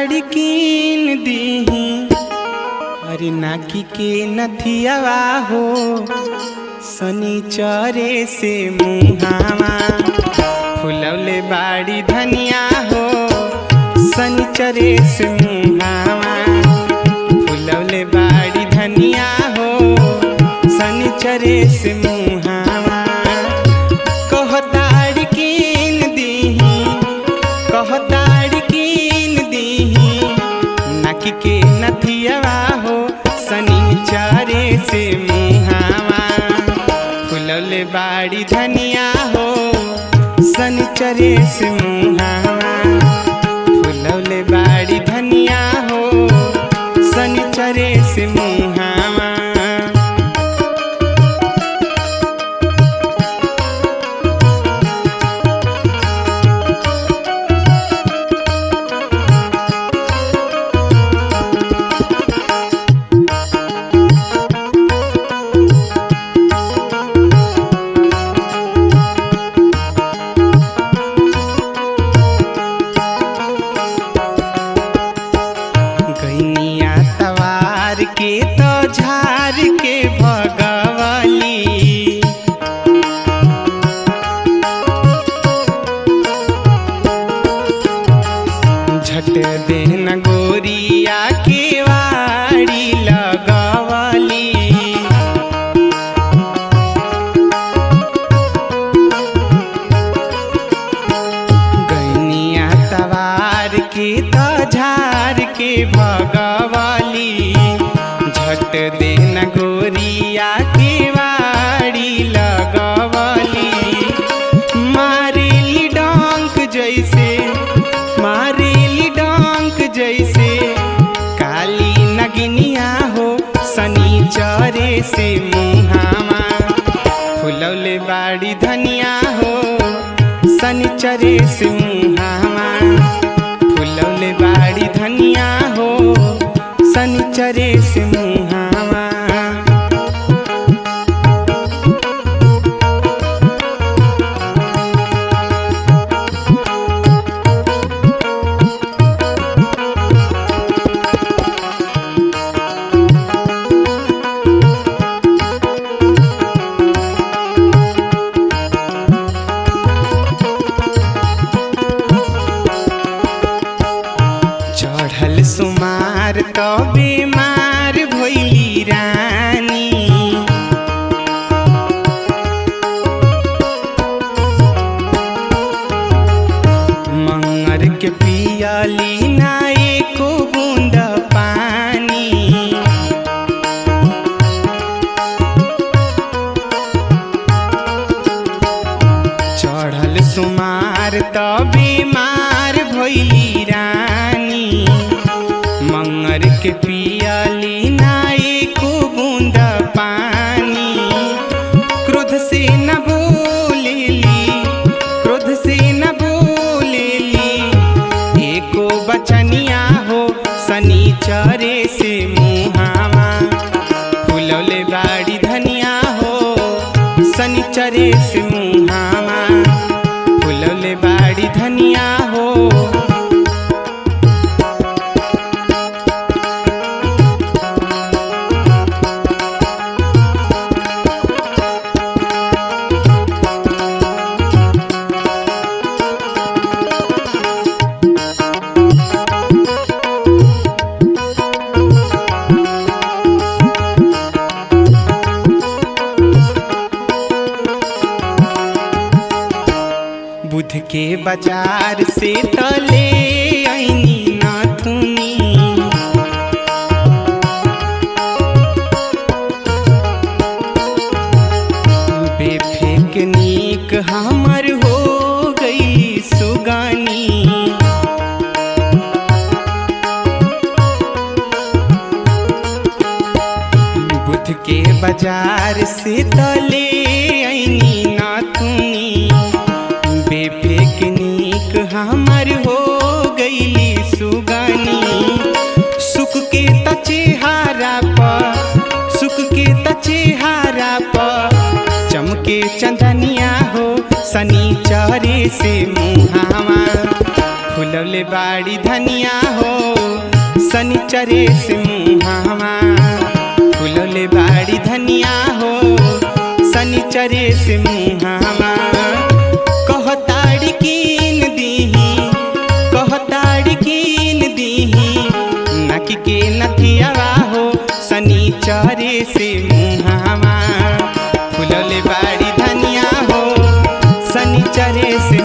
ताड़ी कीन दीही अरे नाकी के नथियावा हो शनिचरे से मुहावा फुलौले बाड़ी धनिया हो शनिचरे से मुहावा फुलौले बाड़ी धनिया हो शनिचरे से मुहावा कहताड़ी कीन दीही कहताड़ी कीन दीही नाकी के नथियावा हो शनिचरे से मुहावा फुलौले बाड़ी धनिया हो शनिचरे से मुहावा फुलौले बाड़ी धनिया हो शनिचरे से मुहावा के तो झार के भगवली झट देन गोरिया के वाड़ी लगवली गैनिया तवार के तो झार के भगवली झट देना गोरिया के वाड़ी लगवली मारेली डंक जैसे काली नगिनिया हो शनिचरे से मुहावा फुलौले बाड़ी धनिया हो शनिचरे से मुहावा फुलौले बाड़ी धनिया हो शनिचरे से मुहावा चढ़ल सुमार तो बीमार भइली रानी मंगर के पियली ना एको बूंद पानी चढ़ल सुमार तो बीमार भइली रानी मंगर के पियली ना एको बूंद पानी क्रोध से न बोलेली एको बचनिया हो शनिचरे से मुहावा फुलौले बाड़ी धनिया हो शनिचरे से मुहावा फुलौले बाड़ी धनिया हो बुध के बाजार से तले आईनी नाथुनी बेफेक नीक हमर हो गई सुगानी बुध के बाजार से तले आईनी नाथुनी बेफेक नीक हमर हो गईली सुगानी सुख के तचेहारा पर चमके चंदनिया हो शनिचरे से मुहावा फुलौले बाड़ी धनिया हो सनिचरे से मुहावा फुलले बाड़ी धनिया हो सनिचरे से मुहावा कहताड़ी कीन दीही कहताड़ी कीन दीही नक के नथियावा हो सनिचरे से मुहावा फुलले बाड़ी धनिया हो सनिचरे से